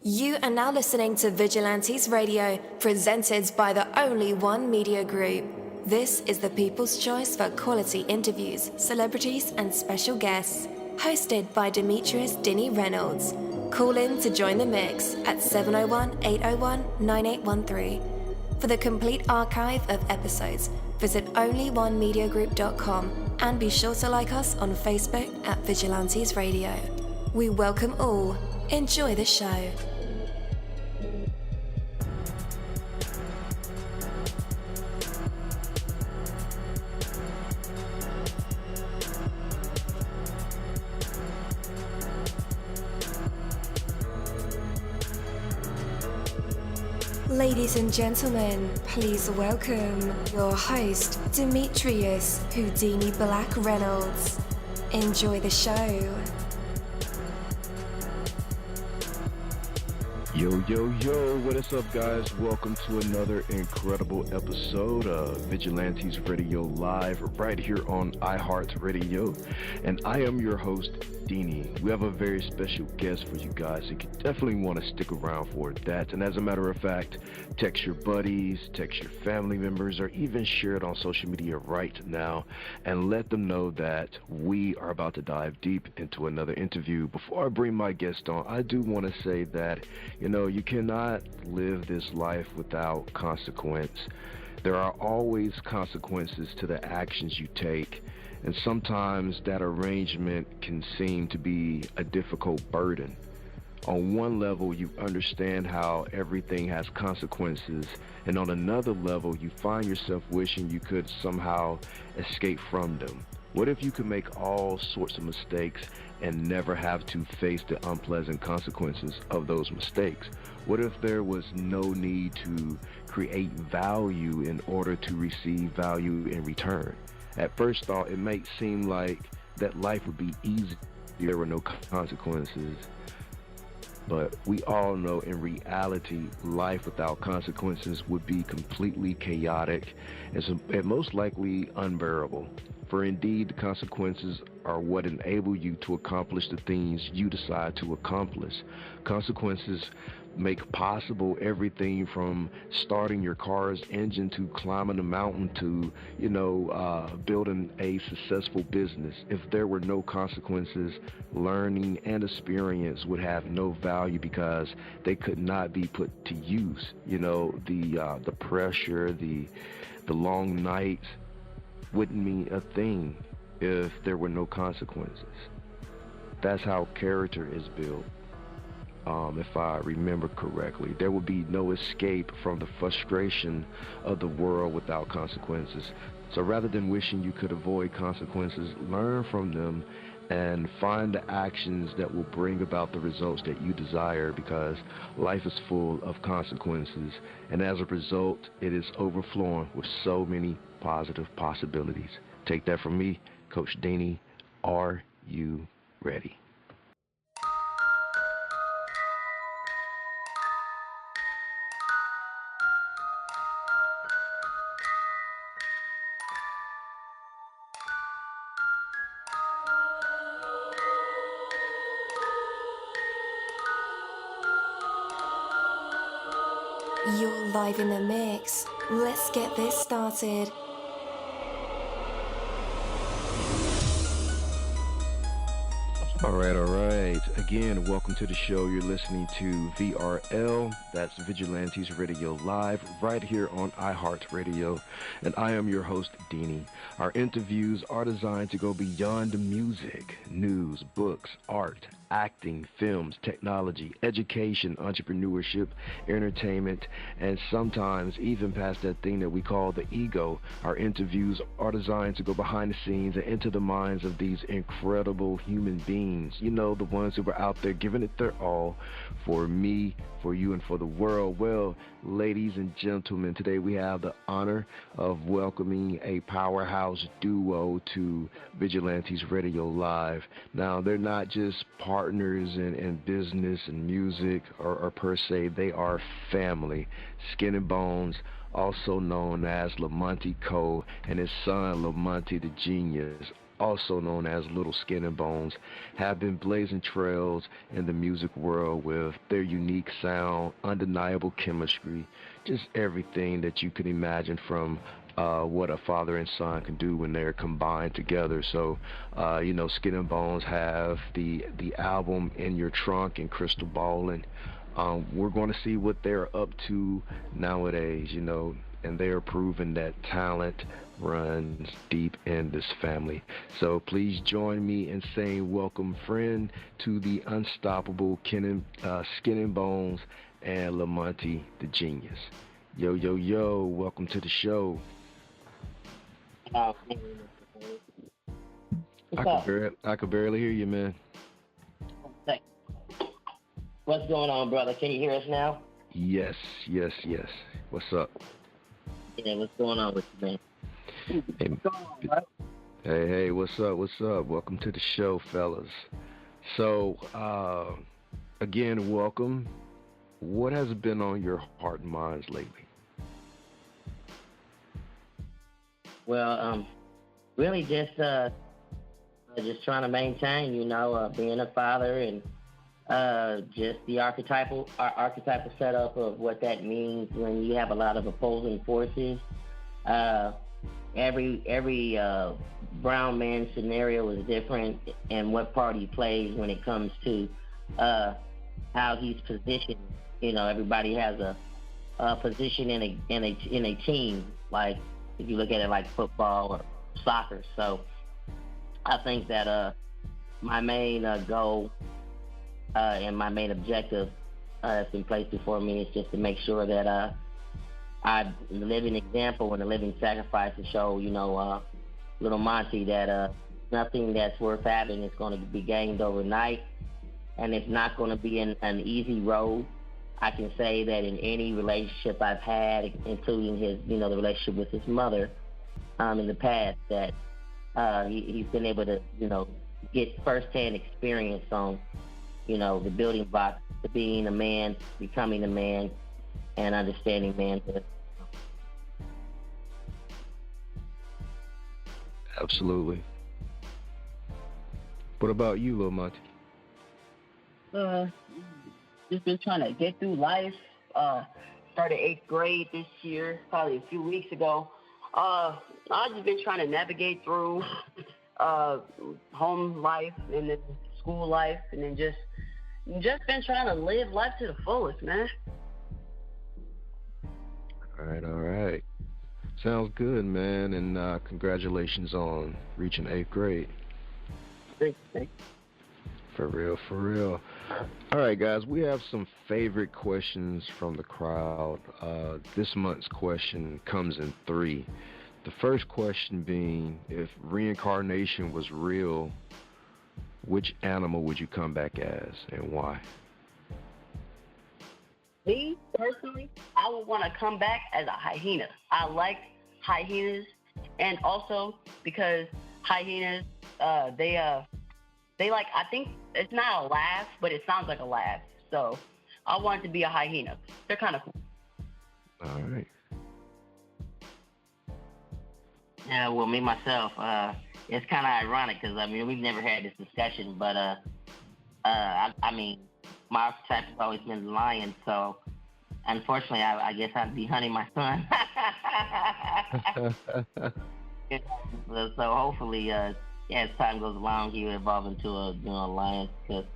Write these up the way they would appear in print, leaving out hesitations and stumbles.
You are now listening to Vigilantes Radio, presented by the Only One Media Group. This is the people's choice for quality interviews, celebrities, and special guests. Hosted by Demetrius Dinny Reynolds. Call in to join the mix at 701-801-9813. For the complete archive of episodes, visit onlyonemediagroup.com and be sure to like us on Facebook at Vigilantes Radio. We welcome all. Enjoy the show. Ladies and gentlemen, please welcome your host, Demetrius Houdini Black Reynolds. Enjoy the show. Yo, what is up, guys? Welcome to another incredible episode of Vigilantes Radio Live right here on iHeartRadio. And I am your host, Dini. We have a very special guest for you guys. You definitely want to stick around for that. And as a matter of fact, text your buddies, text your family members, or even share it on social media right now and let them know that we are about to dive deep into another interview. Before I bring my guest on, I do want to say that, you cannot live this life without consequence. There are always consequences to the actions you take. And sometimes that arrangement can seem to be a difficult burden. On one level, you understand how everything has consequences, and on another level, you find yourself wishing you could somehow escape from them. What if you could make all sorts of mistakes and never have to face the unpleasant consequences of those mistakes? What if there was no need to create value in order to receive value in return? At first thought, it might seem like that life would be easy if there were no consequences. But we all know in reality, life without consequences would be completely chaotic and most likely unbearable. For indeed, the consequences are what enable you to accomplish the things you decide to accomplish. Consequences make possible everything from starting your car's engine to climbing a mountain to, building a successful business. If there were no consequences, learning and experience would have no value because they could not be put to use. The pressure, the long nights wouldn't mean a thing if there were no consequences. That's how character is built. If I remember correctly, there would be no escape from the frustration of the world without consequences. So rather than wishing you could avoid consequences, learn from them and find the actions that will bring about the results that you desire, because life is full of consequences, and as a result, it is overflowing with so many positive possibilities. Take that from me, Coach Dini. Are you ready? You're live in the mix. Let's get this started. All right. Again, welcome to the show. You're listening to VRL. That's Vigilantes Radio Live, right here on iHeartRadio. And I am your host, Dini. Our interviews are designed to go beyond the music, news, books, art, acting, films, technology, education, entrepreneurship, entertainment, and sometimes even past that thing that we call the ego. Our interviews are designed to go behind the scenes and into the minds of these incredible human beings. The ones who were out there giving it their all for me, for you, and for the world. Well, ladies and gentlemen, today we have the honor of welcoming a powerhouse duo to Vigilantes Radio Live. Now, they're not just partners in business and music or per se, they are family. Skin-N-Bones, also known as Lil Monti Co., and his son Lil Monti the Genius, also known as Lil Skin-N-Bones, have been blazing trails in the music world with their unique sound, undeniable chemistry, just everything that you could imagine from what a father and son can do when they're combined together. So, Skin-N-Bones have the album In Your Trunk and Crystal Ballin'. We're going to see what they're up to nowadays, and they are proving that talent runs deep in this family. So please join me in saying welcome, friend, to the unstoppable Skin-N-Bones and Lil Monti, the genius. Yo, yo, yo, welcome to the show. What's up? I could barely hear you, man. What's going on, brother? Can you hear us now? Yes. What's up? Yeah, what's going on with you, man? Hey, What's going on, bro? hey, what's up? Welcome to the show, fellas. So, again, welcome. What has been on your heart and minds lately? Well, really just trying to maintain, being a father and just the archetypal setup of what that means when you have a lot of opposing forces. Every brown man scenario is different, and what part he plays when it comes to how he's positioned. Everybody has a position in a team. Like if you look at it like football or soccer. So I think that my main goal and my main objective that's been placed before me is just to make sure that I'm the living example and a living sacrifice to show, Lil Monti that nothing that's worth having is going to be gained overnight, and it's not going to be an easy road. I can say that in any relationship I've had, including his, the relationship with his mother in the past, that he's been able to, get firsthand experience on, the building blocks to being a man, becoming a man, and understanding manhood. Absolutely. What about you, Lil Monti? Just been trying to get through life. Started 8th grade this year, probably a few weeks ago. I've just been trying to navigate through home life and then school life, and then just been trying to live life to the fullest, man. All right. Sounds good, man, and congratulations on reaching 8th grade. Thank you. For real. All right, guys, we have some favorite questions from the crowd. This month's question comes in 3. The first question being, if reincarnation was real, which animal would you come back as and why? Me, personally, I would want to come back as a hyena. I like hyenas, and also because hyenas, they like, I think it's not a laugh, but it sounds like a laugh. So I want it to be a hyena. They're kind of cool. All right. Yeah, well, me, myself, it's kind of ironic because, we've never had this discussion, but, my archetype has always been the lion, so unfortunately, I guess I'd be hunting my son. So hopefully, as time goes along, he'll evolve into a lion, because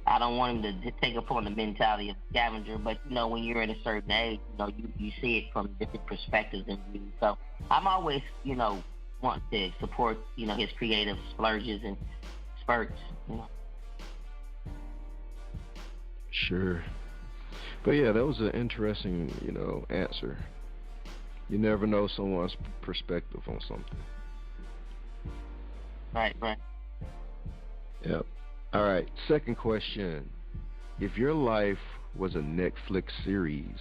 I don't want him to take upon the mentality of a scavenger, but, when you're at a certain age, you see it from different perspectives and views. So I'm always, want to support, his creative splurges and spurts, Sure. But yeah, that was an interesting, answer. You never know someone's perspective on something. Right. Yep. All right, second question. If your life was a Netflix series,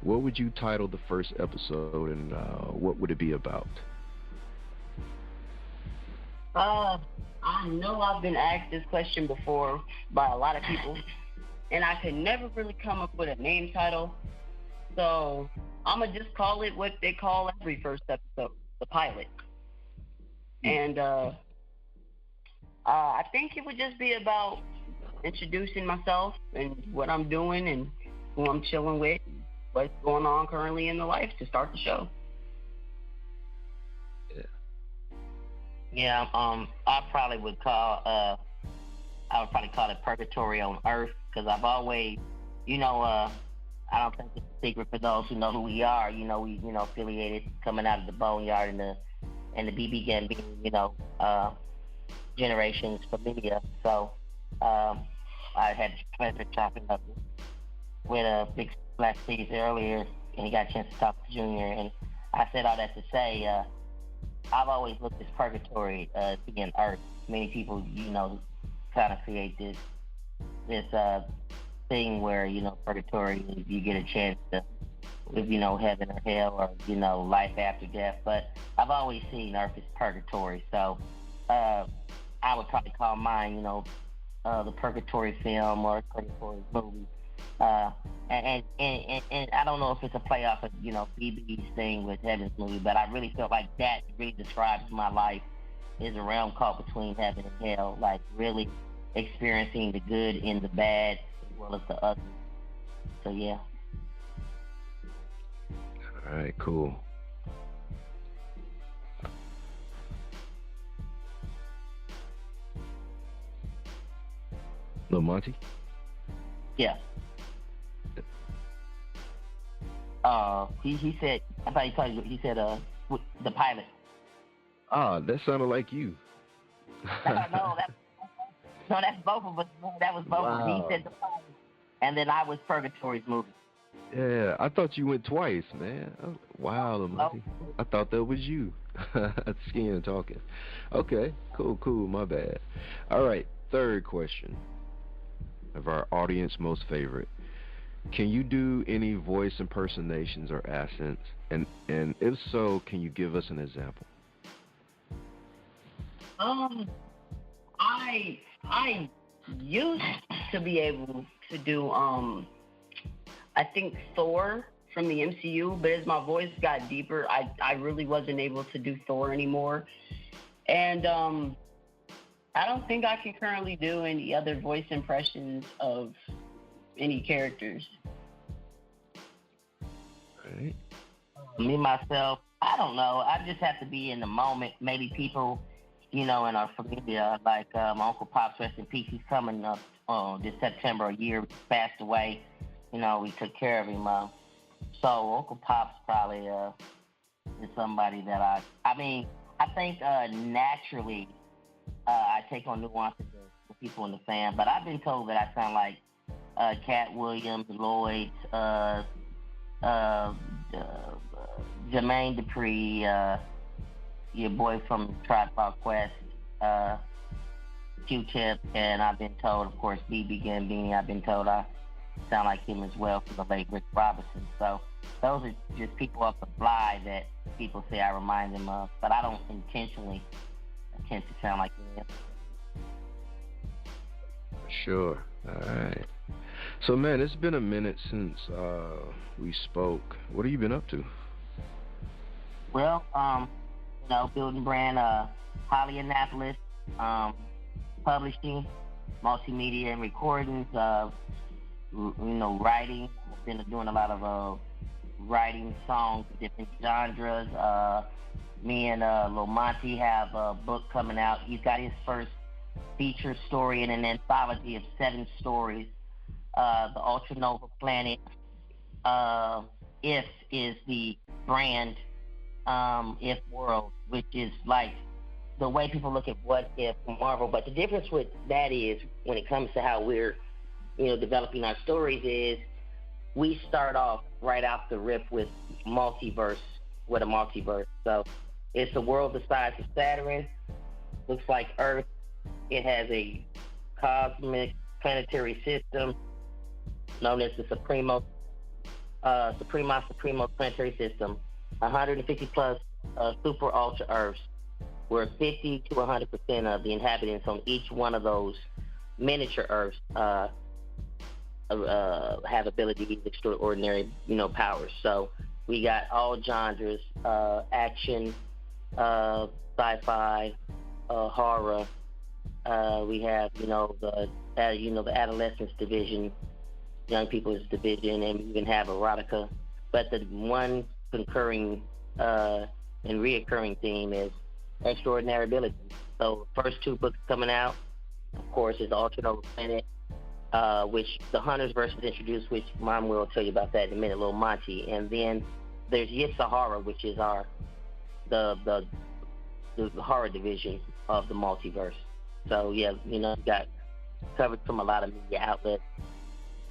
what would you title the first episode, and what would it be about? I know I've been asked this question before by a lot of people, and I could never really come up with a name title. So I'm going to just call it what they call every first episode, the pilot. And I think it would just be about introducing myself and what I'm doing and who I'm chilling with, what's going on currently in the life to start the show. Yeah, I probably would call, I would probably call it Purgatory on Earth, because I've always, I don't think it's a secret for those who know who we are. We, affiliated coming out of the Boneyard and the BB Gang being, generations familiar. So, I had the pleasure of chopping up with a Big Black Seas earlier, and he got a chance to talk to Junior, and I said all that to say, I've always looked at Purgatory being Earth. Many people, kind of create this thing where, Purgatory, you get a chance to live, heaven or hell or, life after death. But I've always seen Earth as Purgatory. So I would probably call mine, the Purgatory film or Purgatory movie. And I don't know if it's a playoff of, BB's thing with Heaven's movie, but I really feel like that really describes my life, is a realm caught between heaven and hell, like really experiencing the good and the bad as well as the ugly. So, yeah. All right, cool. Lil Monti? Yeah. He said, I thought he told you, he said, the pilot. Ah, that sounded like you. No, that's both of us. That was both of us. He said the pilot. And then I was Purgatory's movie. Yeah, I thought you went twice, man. Wow, Lil Monti. I thought that was you. Skin talking. Okay, cool, my bad. All right, third question of our audience most favorite. Can you do any voice impersonations or accents? And if so, can you give us an example? I used to be able to do I think Thor from the MCU, but as my voice got deeper, I really wasn't able to do Thor anymore. And I don't think I can currently do any other voice impressions of any characters. Right. Me, myself, I don't know. I just have to be in the moment. Maybe people, in our familia, like my Uncle Pops, rest in peace, he's coming up this September, a year, passed away. We took care of him. So Uncle Pops probably is somebody that I think naturally I take on nuances of people in the fan, but I've been told that I sound like Cat Williams, Lloyd, Jermaine Dupri, your boy from Tribe Called Quest, Q-Tip, and I've been told, of course, BB Gambini, I've been told I sound like him as well from the late Rick Robinson. So those are just people off the fly that people say I remind them of, but I don't intentionally attempt to sound like him. Sure. All right. So, man, it's been a minute since we spoke. What have you been up to? Well, building brand Holly Annapolis, publishing, multimedia and recordings, writing. I've been doing a lot of writing songs, different genres. Me and Lil Monti have a book coming out. He's got his first feature story in an anthology of 7 stories. The Ultranova Planet. If is the brand, If World, which is like the way people look at What If Marvel. But the difference with that is, when it comes to how we're, developing our stories, is we start off right off the rip with a multiverse. So it's a world the size of Saturn, looks like Earth. It has a cosmic planetary system known as the Supremo planetary system. 150 plus super ultra Earths, where 50 to 100% of the inhabitants on each one of those miniature Earths have abilities, extraordinary, powers. So we got all genres, action, sci-fi, horror, We have, the adolescence division, young people's division, and we even have erotica. But the one concurring and reoccurring theme is extraordinary ability. So first two books coming out, of course, is Alternate Planet, which the Hunters versus introduced, which Mom will tell you about that in a minute, Lil Monti. And then there's Yit Sahara, which is the horror division of the multiverse. So yeah, got covered from a lot of media outlets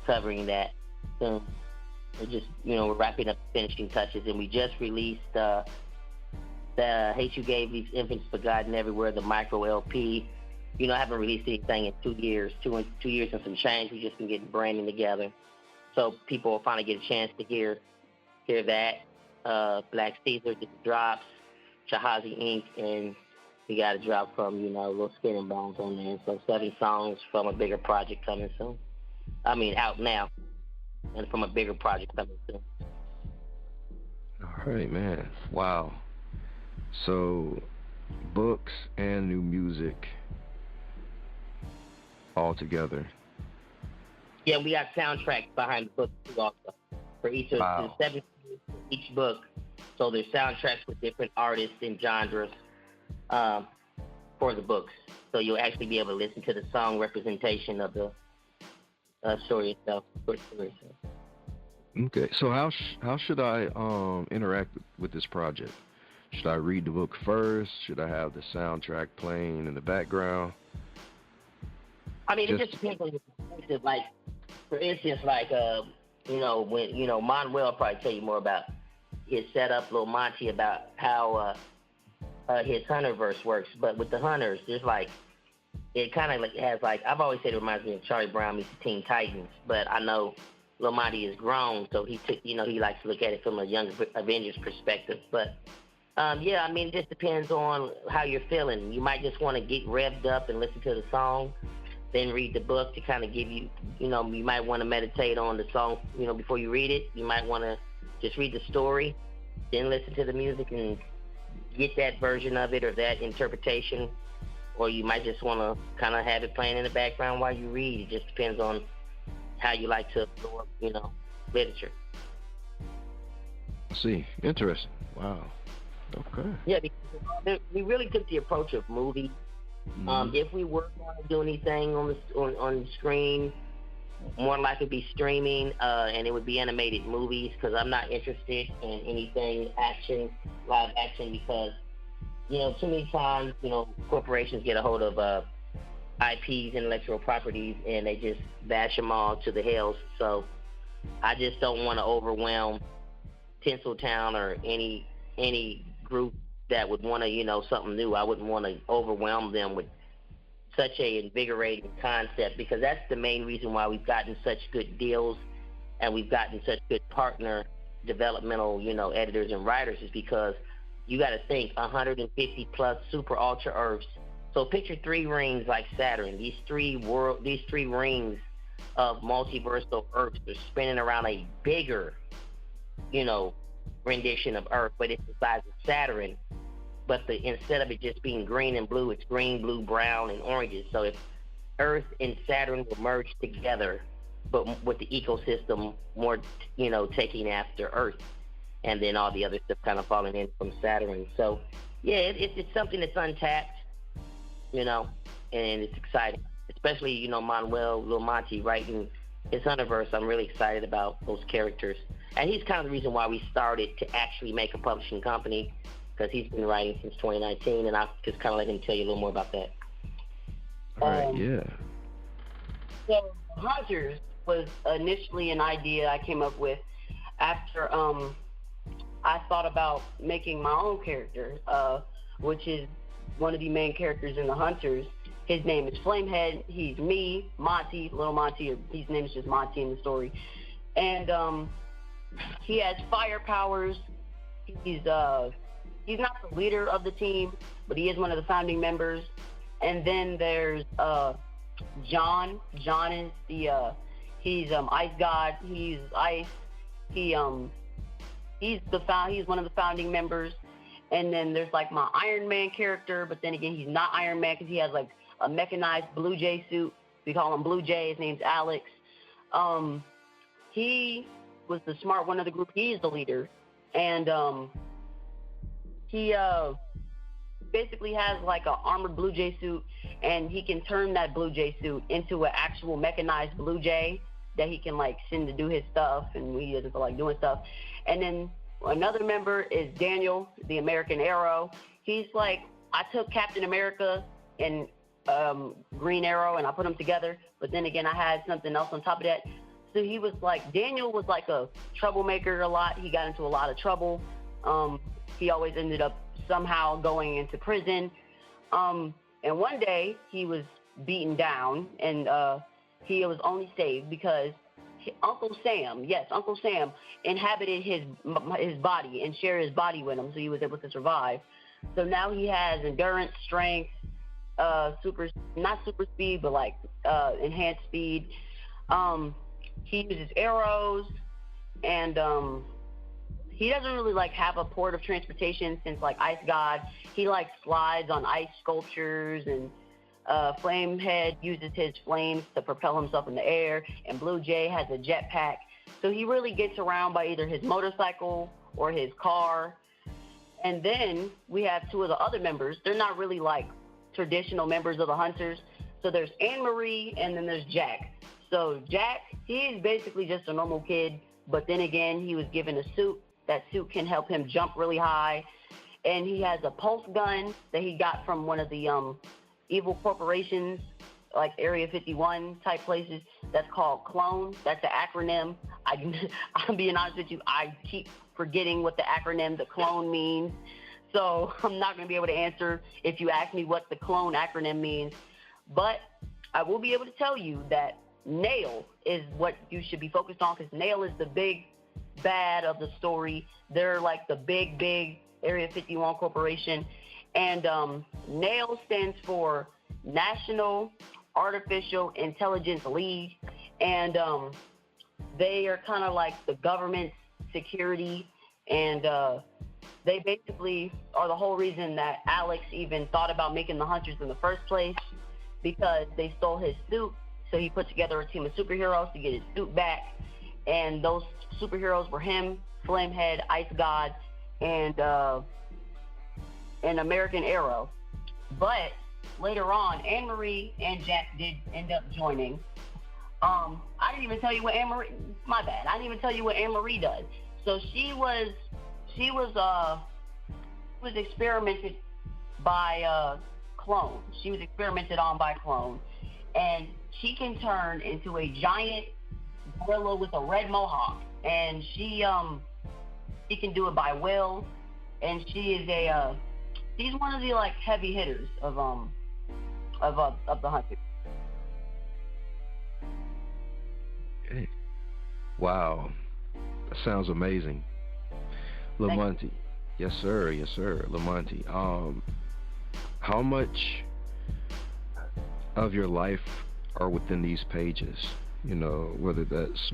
covering that. So we're just, we're wrapping up the finishing touches, and we just released the Hate You Gave These Infants Forgotten Everywhere, the micro LP. I haven't released anything in 2 years, two years and some change. We've just been getting branding together, so people will finally get a chance to hear that. Black Caesar did the drops, Shahazi Inc., and we got a drop from, Lil Skin-N-Bone on there. So 7 songs from a bigger project coming soon. I mean, out now, and from a bigger project coming soon. All right, man. Wow. So, books and new music all together. Yeah, we got soundtracks behind the book too, also, for each of the 7 each book. So there's soundtracks with different artists and genres for the books. So you'll actually be able to listen to the song representation of the story itself. Okay, so how should I interact with this project? Should I read the book first? Should I have the soundtrack playing in the background? I mean, it just depends on your perspective. Like, for instance, when, Manuel will probably tell you more about his setup, Lil Monti, about how his Hunterverse works. But with the Hunters, there's it kind of has I've always said it reminds me of Charlie Brown meets the Teen Titans. But I know Lil Monti is grown, so he likes to look at it from a young Avengers perspective. But yeah, I mean, it just depends on how you're feeling. You might just want to get revved up and listen to the song, then read the book to kind of give you, you might want to meditate on the song, before you read it. You might want to just read the story, then listen to the music and get that version of it or that interpretation. Or you might just want to kind of have it playing in the background while you read. It just depends on how you like to absorb, literature. I see. Interesting. Wow. Okay. Yeah, because we really took the approach of movies. Mm-hmm. If we were going to do anything on the screen, more likely be streaming, and it would be animated movies, because I'm not interested in anything live action, because too many times corporations get a hold of IPs, intellectual properties, and they just bash them all to the hells. So I just don't want to overwhelm Tinseltown or any group that would want to, something new. I wouldn't want to overwhelm them with such a invigorating concept, because that's the main reason why we've gotten such good deals and we've gotten such good partner developmental, editors and writers, is because you got to think 150 plus super ultra Earths. So picture 3 rings like Saturn. These three rings of multiversal Earths are spinning around a bigger, rendition of Earth, but it's the size of Saturn. But instead of it just being green and blue, it's green, blue, brown, and oranges. So if Earth and Saturn will merge together, but with the ecosystem more, taking after Earth, and then all the other stuff kind of falling in from Saturn. So, yeah, it's something that's untapped, and it's exciting. Especially, Manuel, Lil Monti writing his Hunterverse. I'm really excited about those characters. And he's kind of the reason why we started to actually make a publishing company, because he's been writing since 2019, and I'll just kind of let him tell you a little more about that. All right, yeah. So Hunters was initially an idea I came up with after I thought about making my own character, which is one of the main characters in the Hunters. His name is Flamehead. He's me, Monty, Lil Monty, or his name is just Monty in the story. And he has fire powers. He's not the leader of the team, but he is one of the founding members. And then there's John. John is he's ice god. He's ice. He's one of the founding members. And then there's my Iron Man character, but then again he's not Iron Man because he has a mechanized Blue Jay suit. We call him Blue Jay. His name's Alex. He was the smart one of the group. He is the leader. And he basically has like an armored Blue Jay suit, and he can turn that Blue Jay suit into an actual mechanized Blue Jay that he can like send to do his stuff, and he doesn't feel like doing stuff. And then another member is Daniel, the American Arrow. He's like, I took Captain America and Green Arrow and I put them together, but then again I had something else on top of that. So he was like, Daniel was like a troublemaker a lot. He got into a lot of trouble. He always ended up somehow going into prison. And one day he was beaten down, and he was only saved because Uncle Sam inhabited his body and shared his body with him, so he was able to survive. So now he has endurance, strength, not super speed, but like enhanced speed. He uses arrows, and he doesn't really like have a port of transportation since like Ice God. He like slides on ice sculptures, and Flamehead uses his flames to propel himself in the air, and Blue Jay has a jetpack. So he really gets around by either his motorcycle or his car. And then we have two of the other members. They're not really like traditional members of the Hunters. So there's Anne-Marie, and then there's Jack. So Jack, he's basically just a normal kid, but then again, he was given a suit. That suit can help him jump really high. And he has a pulse gun that he got from one of the evil corporations, like Area 51 type places. That's called Clone. That's the acronym. I'm being honest with you, I keep forgetting what the acronym, the Clone, means. So I'm not going to be able to answer if you ask me what the Clone acronym means. But I will be able to tell you that Nail is what you should be focused on, because Nail is the big bad of the story. They're like the big Area 51 corporation. And NAIL stands for National Artificial Intelligence League. And they are kind of like the government's security. And they basically are the whole reason that Alex even thought about making the Hunters in the first place, because they stole his suit. So he put together a team of superheroes to get his suit back. And those superheroes were him, Flamehead, Ice God, and an American Arrow. But later on, Anne-Marie and Jack did end up joining. I didn't even tell you what Anne-Marie, my bad. I didn't even tell you what Anne-Marie does. So she was experimented by Clone. She was experimented on by Clone. And she can turn into a giant gorilla with a red mohawk. And she can do it by will. And she is she's one of the like heavy hitters of the Hunters. Okay. Wow, that sounds amazing. Lil Monti. Yes sir, Lil Monti. How much of your life are within these pages? You know, whether that's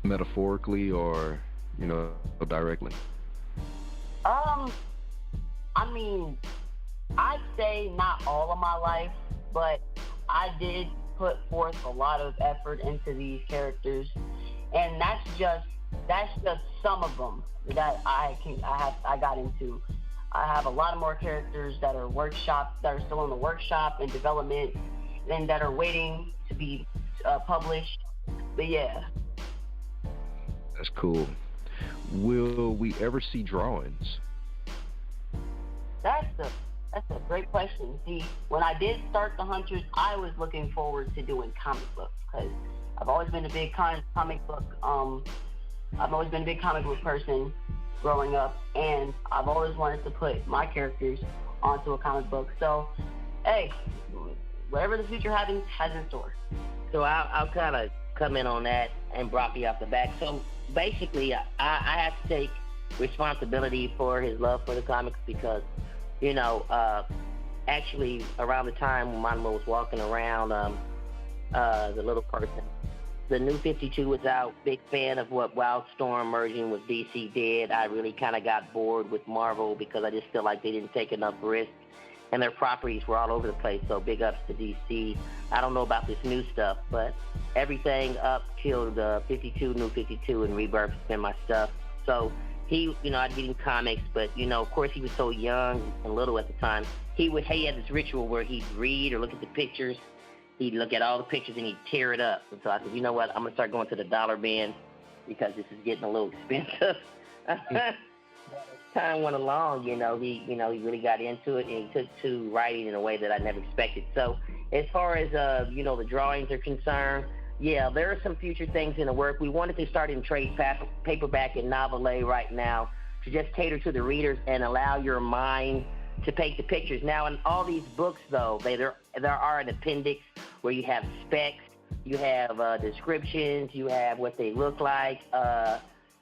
metaphorically or, you know, directly. I mean, I'd say not all of my life, but I did put forth a lot of effort into these characters, and that's just some of them that I got into. I have a lot of more characters that are still in the workshop and development, and that are waiting to be published. But yeah. That's cool. Will we ever see drawings? That's a great question. See, when I did start the Hunters, I was looking forward to doing comic books, because I've always been a big comic book. I've always been a big comic book person growing up, and I've always wanted to put my characters onto a comic book. So, hey, whatever the future has in store. So I'll kind of come in on that and drop you off the back. So basically, I have to take responsibility for his love for the comics, because, you know, actually around the time when Mama was walking around, the little person, the new 52 was out. Big fan of what Wildstorm merging with DC did. I really kind of got bored with Marvel because I just feel like they didn't take enough risk and their properties were all over the place. So big ups to DC. I don't know about this new stuff, but everything up till the 52, New 52, and Rebirth has been my stuff. So he, I'd get him comics, but, of course he was so young and little at the time. He had this ritual where he'd read or look at the pictures. He'd look at all the pictures and he'd tear it up. And so I said, you know what, I'm going to start going to the dollar bin because this is getting a little expensive. Time went along, he really got into it, and he took to writing in a way that I never expected. So as far as, the drawings are concerned, yeah, there are some future things in the work. We wanted to start in trade paperback and novelette right now to just cater to the readers and allow your mind to paint the pictures. Now, in all these books, though, there are an appendix where you have specs, you have descriptions, you have what they look like.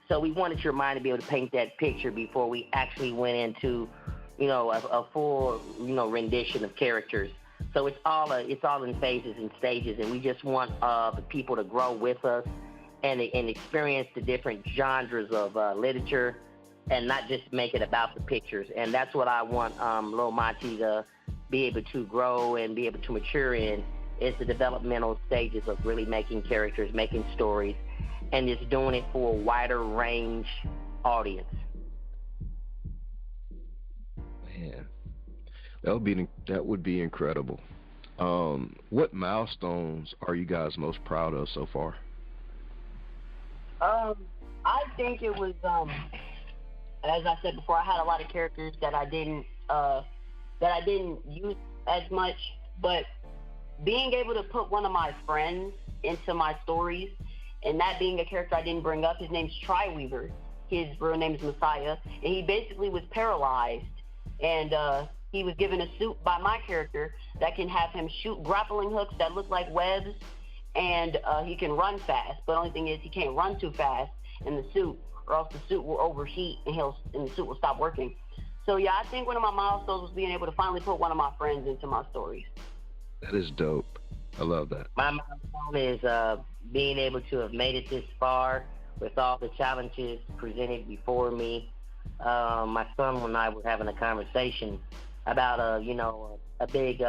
So we wanted your mind to be able to paint that picture before we actually went into, a full, rendition of characters. So it's all in phases and stages, and we just want the people to grow with us and experience the different genres of literature, and not just make it about the pictures. And that's what I want Lil Monti to be able to grow and be able to mature in, is the developmental stages of really making characters, making stories, and just doing it for a wider range audience. Man, that would be incredible. What milestones are you guys most proud of so far? I think it was, as I said before, I had a lot of characters that I didn't use as much, but being able to put one of my friends into my stories, and that being a character I didn't bring up, his name's Triweaver. His real name is Messiah, and he basically was paralyzed, and he was given a suit by my character that can have him shoot grappling hooks that look like webs, and he can run fast. But the only thing is he can't run too fast in the suit, or else the suit will overheat and the suit will stop working. So yeah, I think one of my milestones was being able to finally put one of my friends into my stories. That is dope. I love that. My milestone is being able to have made it this far with all the challenges presented before me. My son and I were having a conversation about a big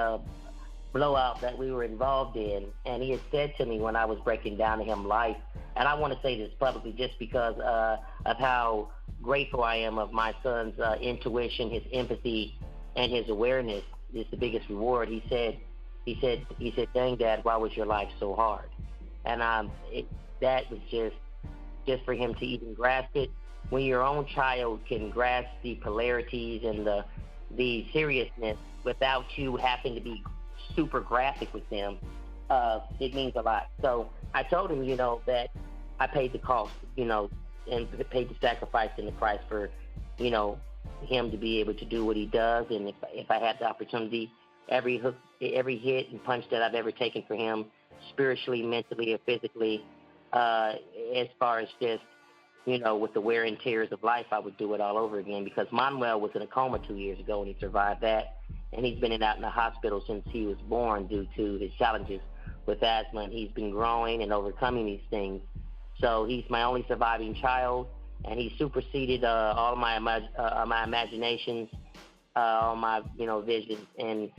blowout that we were involved in, and he had said to me when I was breaking down to him life, and I want to say this publicly just because of how grateful I am of my son's intuition, his empathy, and his awareness is the biggest reward. He said, "Dang, Dad, why was your life so hard?" And that was just for him to even grasp it. When your own child can grasp the polarities and the seriousness without you having to be super graphic with them, it means a lot. So I told him, that I paid the cost, and paid the sacrifice and the price for, him to be able to do what he does. And if I had the opportunity, every hit and punch that I've ever taken for him, spiritually, mentally, or physically, as far as just, with the wear and tears of life, I would do it all over again, because Manuel was in a coma 2 years ago and he survived that. And he's been out in the hospital since he was born due to his challenges with asthma, and he's been growing and overcoming these things. So he's my only surviving child, and he superseded all of my imaginations, all my visions. And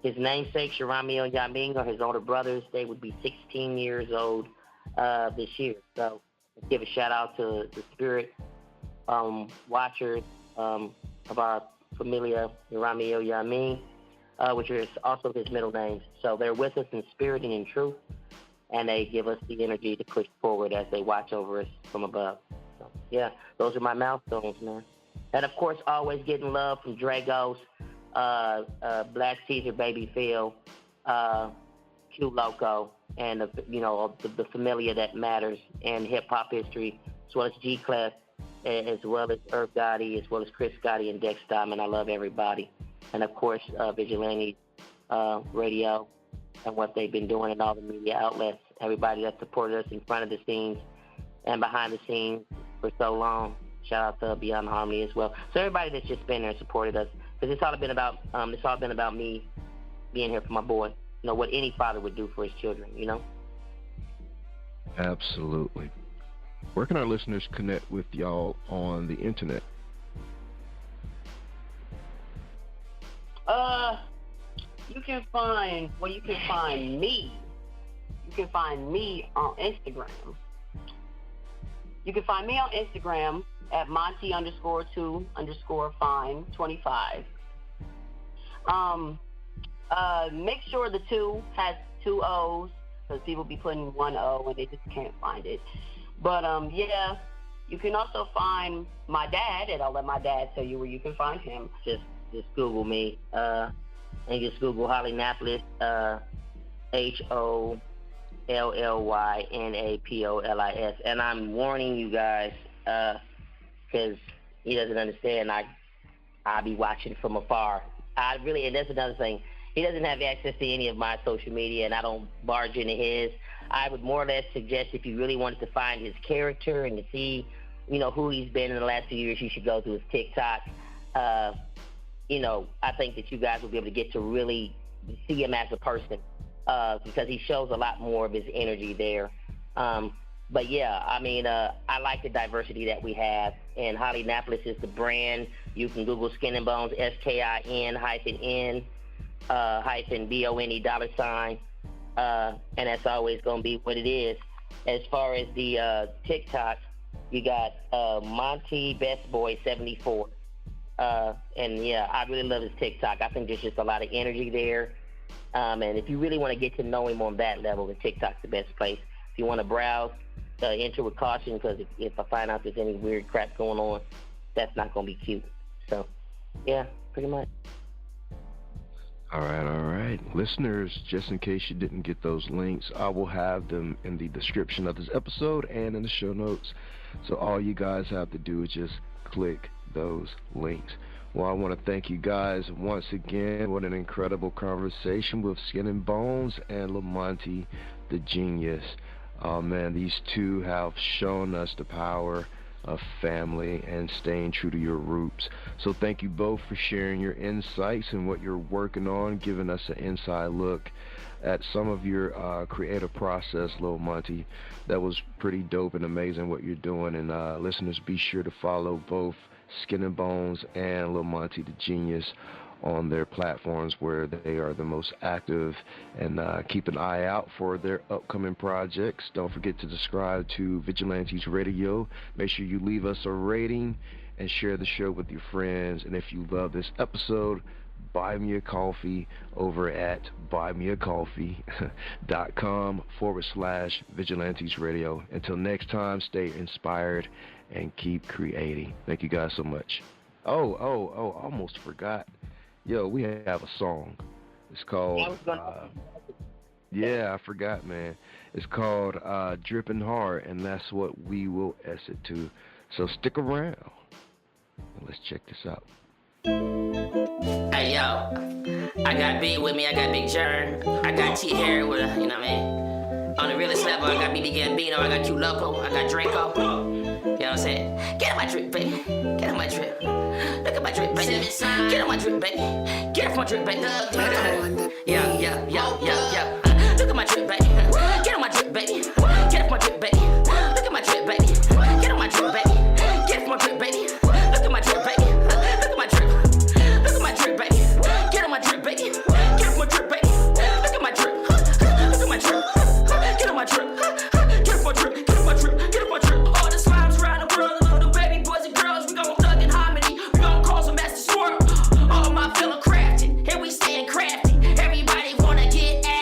his namesake, Sharamio Yamin, or his older brothers, they would be 16 years old this year. So let's give a shout out to the spirit watchers of our familia, Sharamio Yamin, which is also his middle name. So they're with us in spirit and in truth, and they give us the energy to push forward as they watch over us from above. So, yeah, those are my milestones, man. And, of course, always getting love from Dragos, Black Caesar, Baby Phil, Q Loco, and the familia that matters, and hip-hop history, as well as G-Clef, as well as Earth Gotti, as well as Chris Gotti and Dex Diamond. I love everybody. And, of course, Vigilantes Radio and what they've been doing in all the media outlets, everybody that supported us in front of the scenes and behind the scenes for so long. Shout out to Beyond Harmony as well. So everybody that's just been there and supported us, because it's all been about me being here for my boy. What any father would do for his children, Absolutely. Where can our listeners connect with y'all on the internet? you can find me. You can find me on Instagram. You can find me on Instagram at Monty_2_fine25. Make sure the 2 has 2 O's, because people be putting 1 O and they just can't find it. But yeah, you can also find my dad, and I'll let my dad tell you where you can find him. Just Google me, and just Google Hollynapolis, HOLLYNAPOLIS. And I'm warning you guys, because he doesn't understand. I'll be watching from afar. And that's another thing. He doesn't have access to any of my social media, and I don't barge into his. I would more or less suggest, if you really wanted to find his character and to see, who he's been in the last few years, you should go to his TikTok. I think that you guys will be able to get to really see him as a person, because he shows a lot more of his energy there. But yeah, I like the diversity that we have, and Hollynapolis is the brand. You can Google Skin-N-Bones, SKIN-N-BONE $, and that's always going to be what it is. As far as the TikTok, you got Monty Best Boy 74, and yeah, I really love his TikTok. I think there's just a lot of energy there, and if you really want to get to know him on that level, the TikTok's the best place. If you want to browse, enter with caution, because if I find out there's any weird crap going on, that's not going to be cute. So yeah, pretty much. All right. Listeners, just in case you didn't get those links, I will have them in the description of this episode and in the show notes. So all you guys have to do is just click those links. Well, I want to thank you guys once again. What an incredible conversation with Skin-N-Bones and Lil Monti, the genius. Oh man, these two have shown us the power of family and staying true to your roots. So thank you both for sharing your insights and what you're working on, giving us an inside look at some of your creative process, Lil Monti. That was pretty dope and amazing what you're doing. And listeners, be sure to follow both Skin-N-Bones and Lil Monti, the genius, on their platforms where they are the most active, and keep an eye out for their upcoming projects. Don't forget to subscribe to Vigilantes Radio. Make sure you leave us a rating and share the show with your friends. And if you love this episode, buy me a coffee over at buymeacoffee.com/Vigilantes Radio. Until next time, stay inspired and keep creating. Thank you guys so much. Oh, almost forgot. Yo, we have a song. It's called, I forgot, man. It's called Drippin' Hard, and that's what we will exit to. So stick around. Let's check this out. Hey, yo, I got B with me, I got Big Jern, I got T here with her, you know what I mean? On the realest level, I got BB Gambino, I got Q Loco, I got Draco. You know what I'm saying? Get on my drip, baby. Get on my drip. Look at my drip, baby. Get on my drip, baby. Get off my drip, baby. Yeah. Look at my drip, baby. Get on my drip, baby. Get off my drip, baby. Look at my drip, baby. Get on my drip, baby. Get off my drip, baby. Look at my drip, baby. Look at my drip. Look at my drip, baby. Get on my drip, baby. Get off my drip, baby. Look at my drip. Look at my drip. Get on my drip. Get off my drip. Get off my drip. Get off my drip. All the slimes around the world, little baby boys and girls, we gon' thug in harmony. We gon' cause a master swirl. All my fellow crafted, and we staying crafty. Everybody wanna get at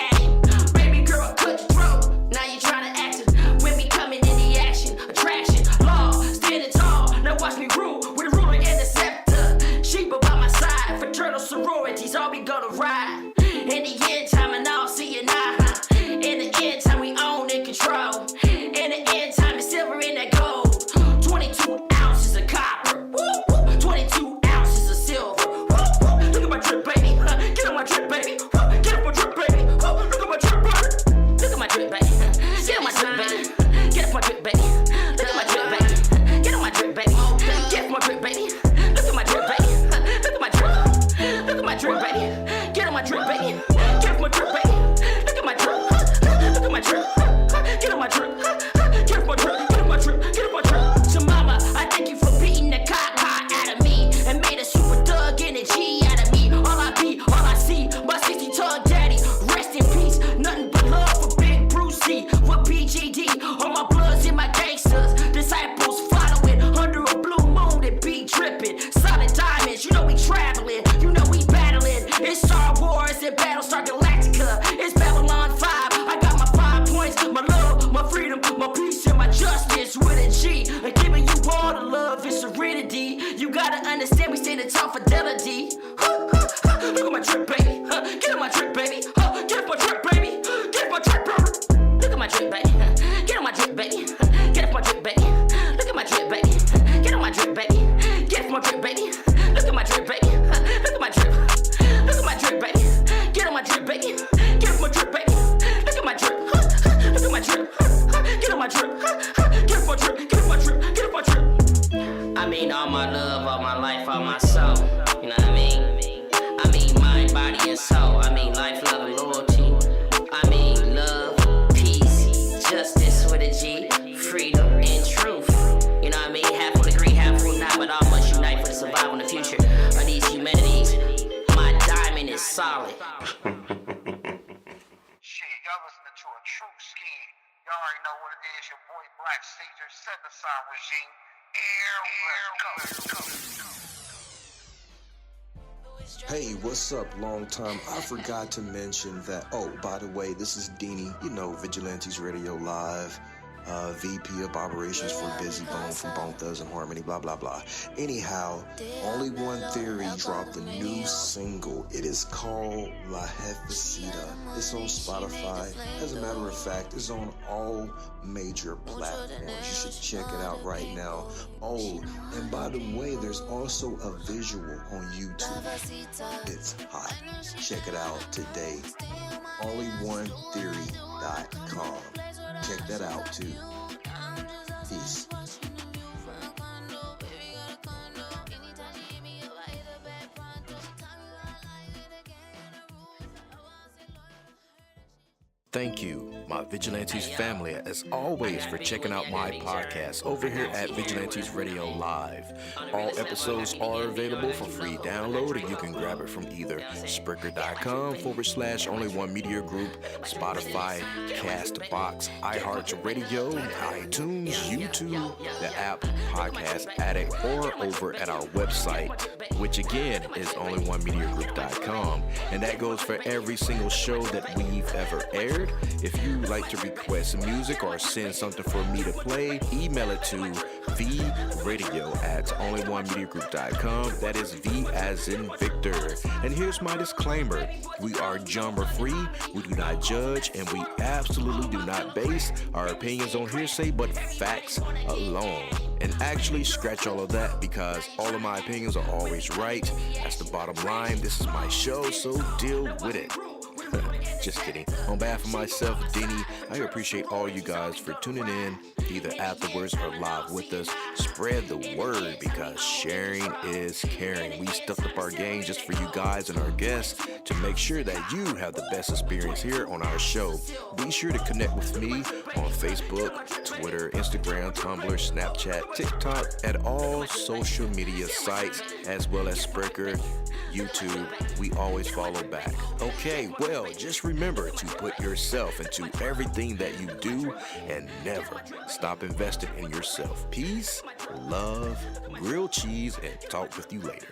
serenity. You gotta understand, we stand in top fidelity. Look at my drip, baby. Get on my drip, baby. Get off my drip, baby. Get off my drip, baby. Look at my drip, baby. Get on my drip, baby. Get off my drip, baby. Look at my drip, baby. Get on my drip, baby. Get off my drip, baby. Look at my drip, baby. Look at my drip. Look at my drip, baby. Get on my drip, baby. Get off my drip, baby. Look at my drip. Look at my drip. Get on my drip. Get off my drip. Get off my drip. Get off my drip. I mean, all my love, all my life, all my soul. You know what I mean? I mean, mind, body, and soul. I mean, life, love, and loyalty. I mean, love, peace, justice with a G, freedom, and truth. You know what I mean? Half will agree, half will not, but all must unite for the survival in the future of these humanities. My diamond is solid. Shit, y'all listening to a true skin. Y'all already know what it is. Your boy Black Caesar, set aside regime. Hey, what's up? Long time. I forgot to mention that. Oh, by the way, this is Deanie, Vigilantes Radio Live, VP of Operations for Busy Bone from Bone Thugs and Harmony, blah, blah, blah. Anyhow, Only One Theory dropped a new single. It is called La Jefecita. It's on Spotify. As a matter of fact, it's on all major platforms. You should check it out right now. Oh, and by the way, there's also a visual on YouTube. It's hot. Check it out today. Onlyonetheory.com. Check that out too. Peace. Thank you, my Vigilantes family, as always, for checking out my podcast over here at Vigilantes Radio Live. All episodes are available for free download, and you can grab it from either Spreaker.com/Only One Media Group, Spotify, Castbox, iHeartRadio, iTunes, YouTube, the app Podcast Addict, or over at our website, which again is OnlyOneMediaGroup.com. And that goes for every single show that we've ever aired. If you like to request music or send something for me to play, email it to vradio@onlyonemediagroup.com. That is V as in Victor. And here's my disclaimer. We are genre free, we do not judge, and we absolutely do not base our opinions on hearsay, but facts alone. And actually, scratch all of that, because all of my opinions are always right. That's the bottom line. This is my show, so deal with it. Just kidding. On behalf of myself, Denny, I appreciate all you guys for tuning in, either afterwards or live with us. Spread the word, because sharing is caring. We stepped up our game just for you guys and our guests to make sure that you have the best experience here on our show. Be sure to connect with me on Facebook, Twitter, Instagram, Tumblr, Snapchat, TikTok, and all social media sites, as well as Spreaker, YouTube. We always follow back. Okay, well, just remember to put yourself into everything that you do and never stop investing in yourself. Peace, love, grilled cheese, and talk with you later.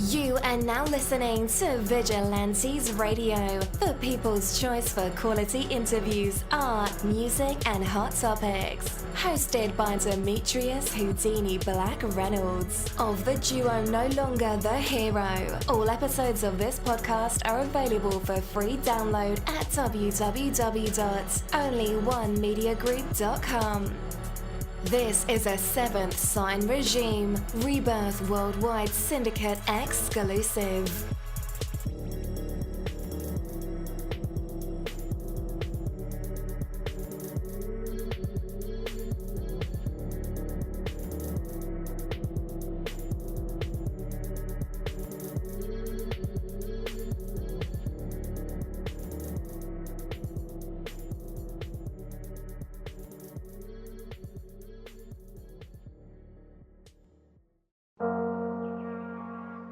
You are now listening to Vigilantes Radio, the people's choice for quality interviews, art, music, and hot topics. Hosted by Demetrius Houdini Black Reynolds of the duo No Longer the Hero. All episodes of this podcast are available for free download at www.onlyonemediagroup.com. This is a 7th Sign Regime Rebirth Worldwide Syndicate exclusive.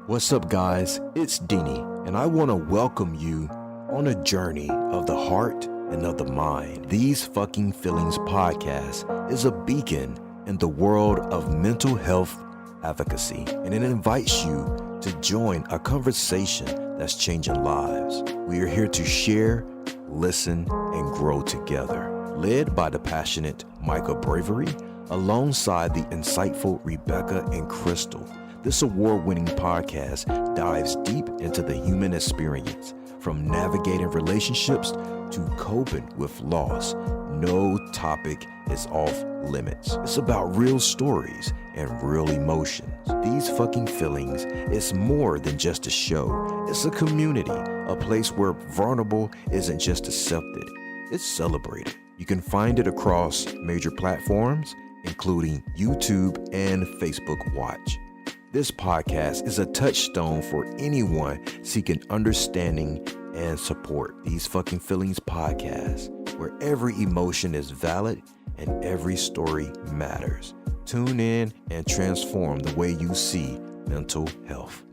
What's up, guys? It's Deanie, and I want to welcome you on a journey of the heart and of the mind. These Fucking Feelings podcast is a beacon in the world of mental health advocacy, and it invites you to join a conversation that's changing lives. We are here to share, listen, and grow together. Led by the passionate Micah Bravery, alongside the insightful Rebecca and Crystal, this award-winning podcast dives deep into the human experience, from navigating relationships to coping with loss. No topic is off limits. It's about real stories and real emotions. These fucking feelings is more than just a show. It's a community, a place where vulnerable isn't just accepted, it's celebrated. You can find it across major platforms, including YouTube and Facebook Watch. This podcast is a touchstone for anyone seeking understanding and support. These Fucking Feelings podcast, where every emotion is valid and every story matters. Tune in and transform the way you see mental health.